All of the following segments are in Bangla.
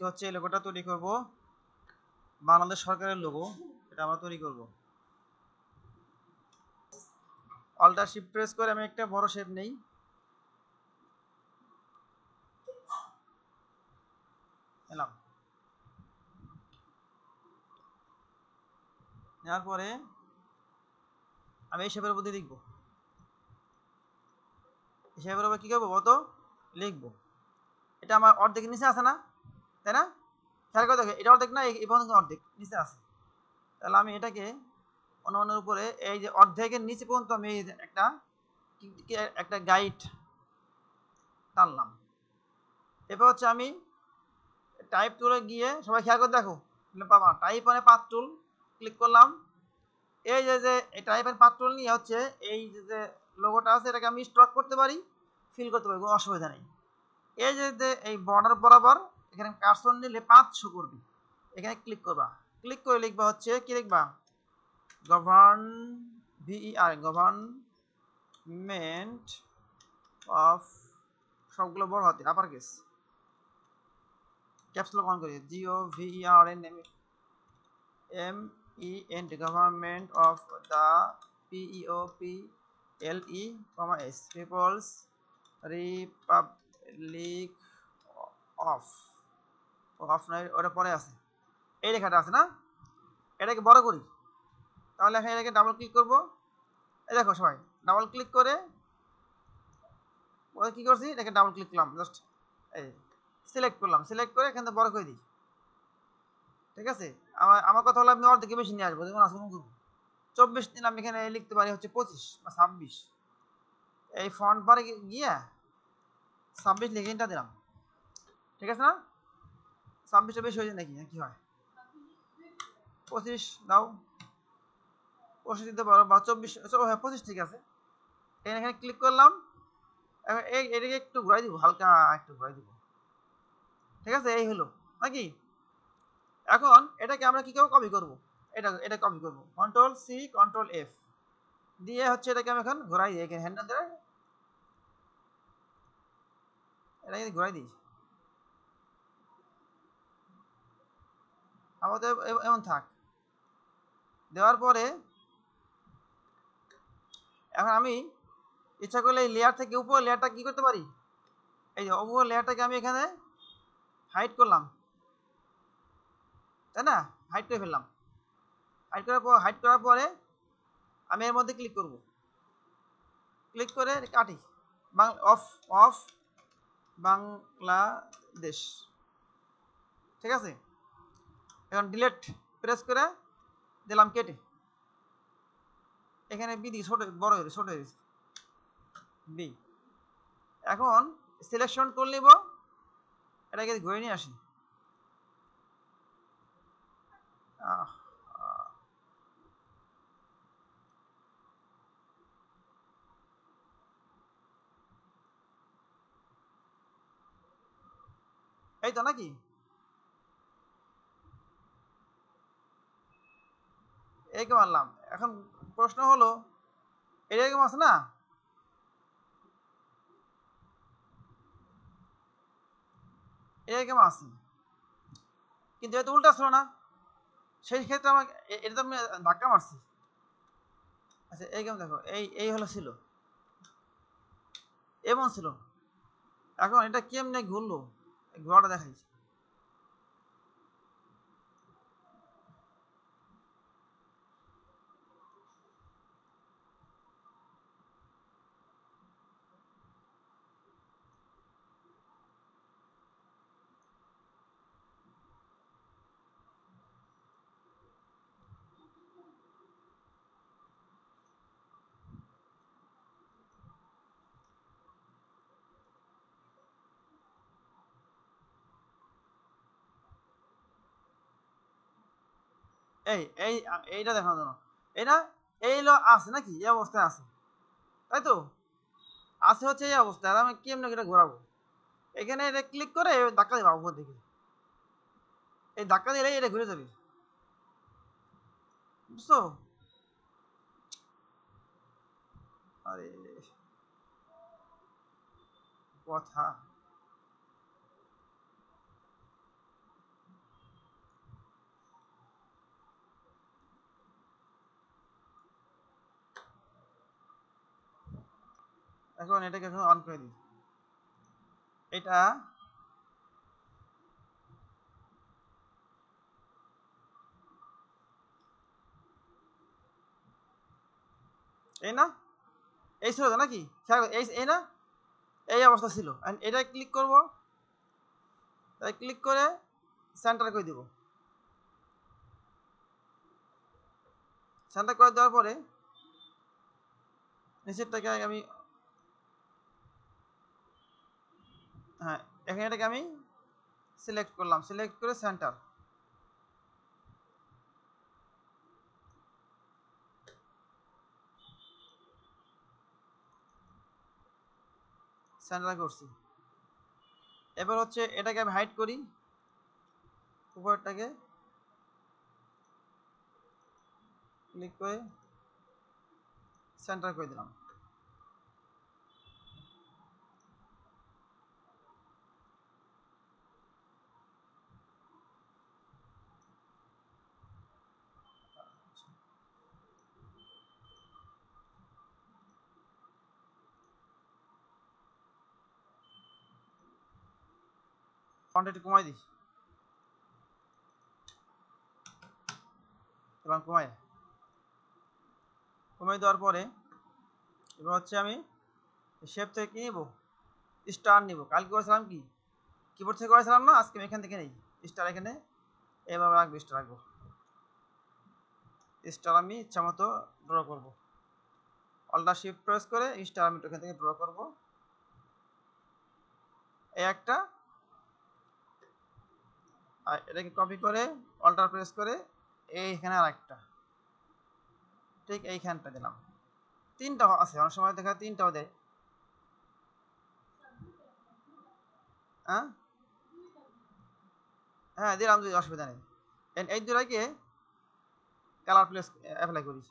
হচ্ছে এই লোগোটা তৈরি করব, বাংলাদেশ সরকারের লোগো, এটা আমরা তৈরি করব। অল্টার শিফট প্রেস করে আমি একটা বড় শেপ নেই, এলাম। নেওয়ার পরে আমি এই শেপের মধ্যে লিখবো, এই শেপের উপর কী করবো কত লিখবো। এটা আমার অর্ধেক নিচে আছে না, তাই না? খেয়াল করে দেখো, এটা অর্ধেক না, এই পর্যন্ত অর্ধেক নিচে আছে। তাহলে আমি এটাকে অনুমানের উপরে এই যে অর্ধেকের নিচে পর্যন্ত আমি একটা একটা গাইড টানলাম। এরপর হচ্ছে আমি টাইপ টুলে গিয়ে, সবাই খেয়াল করে দেখো পাবা, টাইপ মানে পাথ টুল ক্লিক করলাম। এই যে এই টাইপ এন্ড পাথ টুল নিয়ে হচ্ছে এই যে লোগোটা আছে এটাকে আমি স্ট্রক করতে পারি, ফিল করতে পারি, কোনো অসুবিধা নেই। এই যে এই বর্ডার বরাবর এখানে কার্সর নিলে পাথ শো করবে, এখানে ক্লিক করবা, ক্লিক করে লিখবা হচ্ছে কি লিখবা, গভর্নমেন্ট অফ, সবগুলো বড় হাতে upper case, caps lock on করি, GOVERNMENT, government of the PEOPLE, peoples republic of, নাই ওটা পরে আছে, এই লেখাটা আছে না, এটাকে বড় করি। তাহলে এখানে এটাকে ডাবল ক্লিক করবো, এই দেখো সবাই ডাবল ক্লিক করে কি করছি, এটাকে ডাবল ক্লিক করলাম, জাস্ট এই সিলেক্ট করলাম, সিলেক্ট করে এখান থেকে বড় করে দিই। ঠিক আছে, আমার কথা হলো আমি অর্ধেকে বেশি নিয়ে আসবো, যেমন আসুন করবো 24 দিন, আমি এখানে লিখতে পারি হচ্ছে 25 বা 26, এই ফন্ট বারে গিয়ে 26 লিখে এন্টার দিলাম। ঠিক আছে না, 26টা বেশি হয়ে যায় নাকি, কি হয়, 25 দাও, 25 দিতে পারো বা 24, হ্যাঁ 25 ঠিক আছে। এখানে ক্লিক করলাম, এটাকে একটু ঘুরাই দিব, হালকা একটু ঘুরাই দিব। ঠিক আছে, এই হলো নাকি। এখন এটাকে আমরা কি করবো, কপি করবো, এটা কপি করবো, Ctrl+C Ctrl+F দিয়ে হচ্ছে এটাকে আমি এখন ঘোরাই দিই, এখানে হ্যান্ডেল ধরে এটাকে ঘোরাই দিই, আমাদের এমন থাক। দেওয়ার পরে এখন আমি ইচ্ছা করলে এই লেয়ার থেকে উপর লেয়ারটা কি করতে পারি, এই যে উপর লেয়ারটাকে আমি এখানে হাইড করলাম, তাই না, হাইড করে ফেললাম। হাইড করার পরে আমি এর মধ্যে ক্লিক করব, ক্লিক করে কাটি, অফ অফ বাংলাদেশ। ঠিক আছে, এখন ডিলেট প্রেস করে দিলাম কেটে, এখানে বি দিকে ছোট বড় হয়ে ছোট হয়ে বি। এখন সিলেকশন করে নিব, এটাকে ঘুরে নিয়ে আসি, এই তো নাকি। এইকে মারলাম। এখন প্রশ্ন হলো এরকম আছে না, এরকম আছে, কিন্তু এটা উল্টা ছিল না, সেই ক্ষেত্রে আমার এটা তো আমি ধাক্কা মারছি। আচ্ছা এইরকম দেখো, এই হলো ছিল, এমন ছিল। এখন এটা কেমনে ঘুরলো, ঘোরাটা দেখাইছি। এইটা দেখানোর জন্য, এটা এই আছে নাকি, এই অবস্থায় আছে, তাই তো আছে হচ্ছে এই অবস্থায়। আর আমি কেমনে এটা ঘোরাবো, এখানে এটা ক্লিক করে ধাক্কা দিবা উপর দিকে, এই ধাক্কা দিলে এটা ঘুরে যাবে, বুঝছো? আরে কথা, এখন এটাকে এখন অন করে দিই। এটা এই না, এই ছিল তো নাকি, এই না, এই অবস্থা ছিল। এটা ক্লিক করব, তাই ক্লিক করে সেন্টার করে দিব। সেন্টার করে দেওয়ার পরে নিচেরটাকে আমি, হ্যাঁ এখানে এটাকে আমি সিলেক্ট করলাম, সিলেক্ট করে সেন্টার, সেন্টার করছি। এবার হচ্ছে এটাকে আমি হাইড করি, উপরটাকে ক্লিক করে সেন্টার করে দিলাম। ফন্ট একটু কমাই দিই, কমাই কমাই দেওয়ার পরে এবার হচ্ছে আমি শেপ থেকে কি নিব, স্টার নিব। কালকে করেছিলাম কি কিবোর্ড থেকে করেছিলাম না, আজকে আমি এখান থেকে নেই স্টার, এখানে এভাবে রাখবো, স্টার রাখবো। স্টার আমি ইচ্ছা মতো ড্র করবো, অল্টার শিফট প্রেস করে স্টার আমি এখান থেকে ড্র করব। এই একটা, আর এটাকে কপি করে অল্টার প্রেস করে এইখানে আর একটা, ঠিক এইখানটা দিলাম। তিনটা আছে, অনেক সময় দেখা তিনটাও দেয়। হ্যাঁ হ্যাঁ দিলাম, যদি অসুবিধা নেই। এই দুটাকে কালার প্লেস অ্যাপ্লাই করি,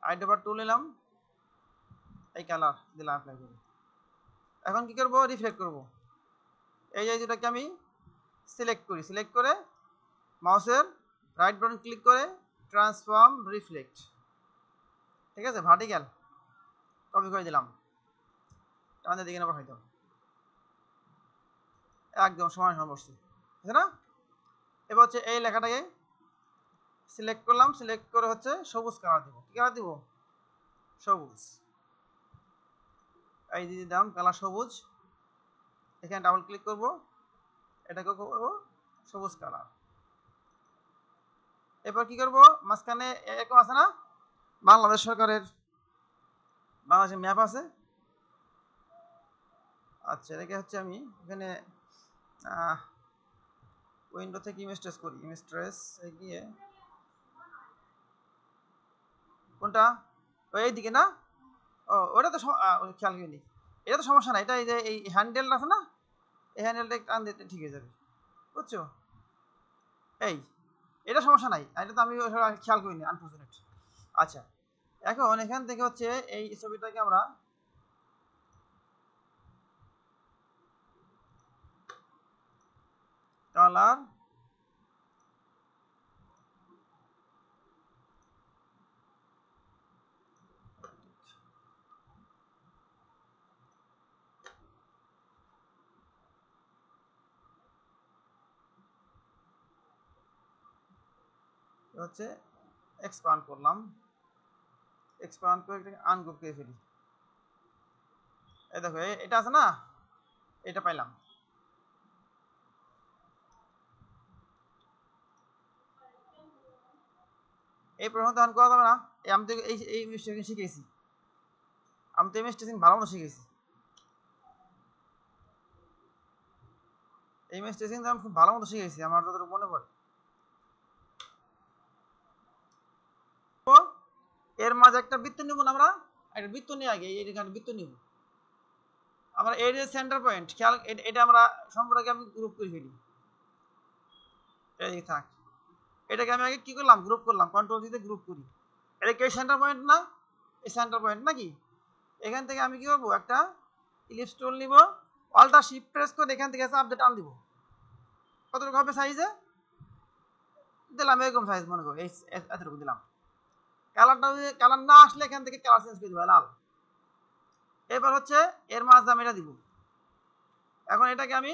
আইড্রপার টুল নিলাম, এই কালার দিলাম, অ্যাপ্লাই করি। এখন কি করব, রিফ্লেক্ট করব। এই যে দুটাকে আমি সিলেক্ট করি, সিলেক্ট করে মাউসের রাইট বাটন ক্লিক করে ট্রান্সফর্ম রিফ্লেক্ট, ঠিক আছে, ভার্টিক্যাল কপি করে দিলাম, আমাদের দিকে না পাঠাইতে একদম সমান সমান বসছে, ঠিক না। এবার হচ্ছে এই লেখাটাকে সিলেক্ট করলাম, সিলেক্ট করে হচ্ছে সবুজ কালার দিব। কি কালার দিব, সবুজ। এই দিয়ে দিলাম কালার সবুজ, এখানে ডাবল ক্লিক করব, এটাকে করব সবুজ কালার। এরপর কি করব, মাঝখানে এরকম আছে না, বাংলাদেশ সরকারের বাংলাদেশের ম্যাপ আছে। আচ্ছা এটাকে হচ্ছে আমি এখানে উইন্ডো থেকে ইমেজ ট্রেস করি, ইমেজ ট্রেস গিয়ে কোনটা, এই দিকে না, ও ওটা তো খেয়াল করিনি, এটা তো সমস্যা না। এটা এই যে এই হ্যান্ডেল আছে না, এই হ্যান্ডেলটা টান দিতে ঠিক হয়ে যাবে, বুঝছো। এই এটা সমস্যা নাই, এটা তো আমি খেয়াল করিনি, আনফরচুনেট। আচ্ছা এখন এখান থেকে হচ্ছে এই ছবিটাকে আমরা কালার হচ্ছে এক্সপান্ড করলাম, এক্সপান্ড করে এটাকে আনগ্রুপ করে ফেলি। এই দেখো এটা আছে না, এটা পাইলাম। এই প্রশ্ন তো করা যাবে না, আমি তো এই মিস্টেকিং শিখেছি, আমি তো এই মিস্টেকিং ভালো মতো শিখেছি, এই মিস্টেকিং তো আমি খুব ভালো মতো শিখেছি, আমার যতটুকু মনে পড়ে। এর মাঝে একটা বৃত্ত নিব না আমরা, একটা বৃত্ত নিয়ে আগে এইখানে বৃত্ত নিব আমরা, এর যে সেন্টার পয়েন্ট খেয়াল, এটা আমরা সম্পর্কে আমি গ্রুপ করে ফেলি, এই থাক। এটাকে আমি আগে কি করলাম, গ্রুপ করলাম, কন্ট্রোল দিতে গ্রুপ করি। এটা কি সেন্টার পয়েন্ট না, এই সেন্টার পয়েন্ট নাকি। এখান থেকে আমি কি করবো, একটা ইলিপস টুল নিব, অল্টার শিফট প্রেস করে এখান থেকে আপডেট টান দিব। কতটুকু হবে সাইজে দিলাম, এরকম সাইজ মনে করো, এই এতটুকু দিলাম। কালারটা কালার না আসলে এখান থেকে কালার চেঞ্জ করে দিবা, লাল। এবার হচ্ছে এর মাঝে আমি এটা দিব। এখন এটাকে আমি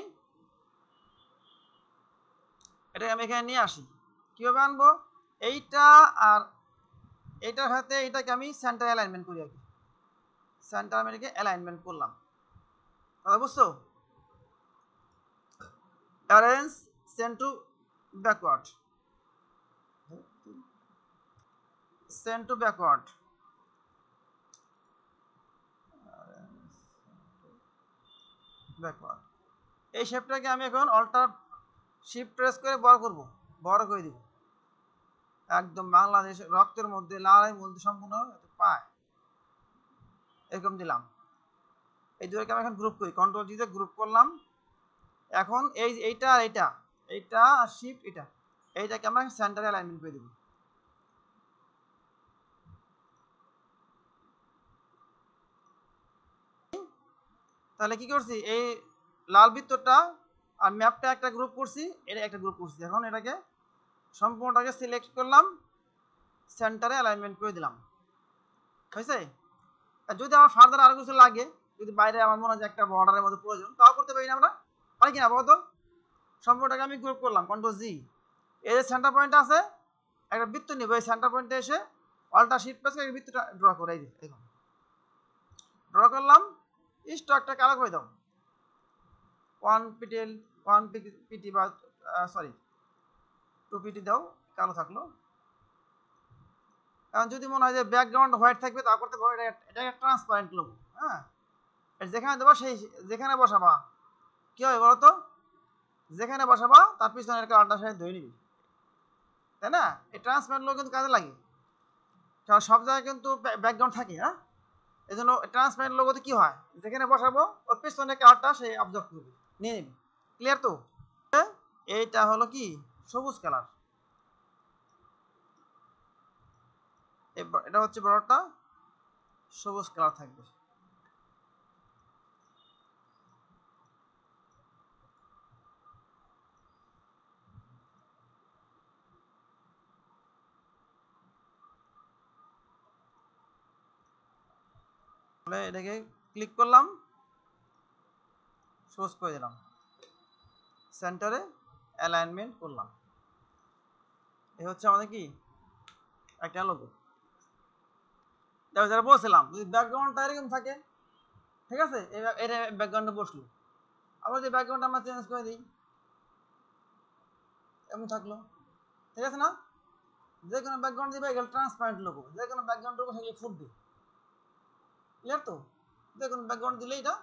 এখানে নিয়ে আসি। কীভাবে আনবো? এইটা আর এইটার সাথে এটাকে আমি সেন্টার অ্যালাইনমেন্ট করি আর কি। সেন্টার আমি এটাকে অ্যালাইনমেন্ট করলাম। কথা বুঝছো? Arrange send to backward, send to backward, backward. এই শেপটাকে আমি এখন অল্টার শিফট প্রেস করে বড় করব, বড় করে দিব একদম বাংলাদেশ রক্তের মধ্যে লালের মধ্যে সম্পূর্ণ পায় এরকম দিলাম। এই দুটোকে আমি এখন গ্রুপ করি, কন্ট্রোল জি তে গ্রুপ করলাম। এখন এইটা আর এইটা আর শিফট এইটাকে আমরা সেন্টারে অ্যালাইনমেন্ট করে দেব। তাহলে কি করছি, এই লাল বৃত্তটা আর ম্যাপটা একটা গ্রুপ করছি, এটা একটা গ্রুপ করছি। এখন এটাকে সম্পূর্ণটাকে সিলেক্ট করলাম, সেন্টারে অ্যালাইনমেন্ট করে দিলাম। হয়েছে? আর যদি আমার ফার্দার আরো কিছু লাগে, যদি বাইরে আমার মনে হয় যে একটা বর্ডারের মধ্যে প্রয়োজন, তাও করতে পারি না আমরা? পারি কিনা বলতো? সম্পূর্ণটাকে আমি গ্রুপ করলাম, কন্ট্রোল জি। এই যে সেন্টার পয়েন্ট আছে, একটা বৃত্ত নিব, এই সেন্টার পয়েন্টে এসে অল্টার শিফট প্রেস করে বৃত্তটা ড্র করে এই দেখুন ড্র করলাম। স্টকটা কালো করে দাও, 1 পিটি বা সরি 2 পিটি দাও, কালো থাকলো। কারণ যদি মনে হয় যে ব্যাকগ্রাউন্ড হোয়াইট থাকবে তা করতে পারো, এটা একটা ট্রান্সপারেন্ট লোগো। হ্যাঁ, যেখানে দেবো সেই যেখানে বসাবা কি হবে বলো তো, যেখানে বসাবা তার পিছনের কালারটা সে ধরে নিবি, তাই না? এই ট্রান্সপারেন্ট লোগো কিন্তু কাজে লাগে, কারণ সব জায়গায় কিন্তু ব্যাকগ্রাউন্ড থাকে। হ্যাঁ, এই জন্য ট্রান্সপারেন্ট লোগোতে কি হয়, যেখানে বসাবো ওর পিছনের কালারটা সে অবজার্ভ করবে, নিয়ে নেবে। ক্লিয়ার তো? এইটা হলো কি সবুজ কালার, এটা হচ্ছে বড়টা সবুজ কালার থাকবে। তাহলে এটাকে ক্লিক করলাম, সবুজ করে দিলাম, সেন্টারে অ্যালাইনমেন্ট করলাম। এই হচ্ছে আমাদের কি একটা লোগো। যারা বলছিলাম যদি ব্যাকগ্রাউন্ডটা এরকম থাকে, ঠিক আছে, এটা ব্যাকগ্রাউন্ডে বসলো। আবার যে ব্যাকগ্রাউন্ডটা আমরা চেঞ্জ করে দিই, এমন থাকলো, ঠিক আছে না? যে কোনো ব্যাকগ্রাউন্ড দিবে এগুলো ট্রান্সপারেন্ট লোগো, যে কোনো ব্যাকগ্রাউন্ড লোগো সেগুলো ফুটবে। ক্লিয়ার তো? যে কোনো ব্যাকগ্রাউন্ড দিলে এটা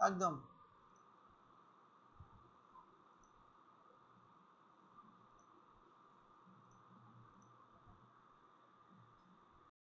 একদম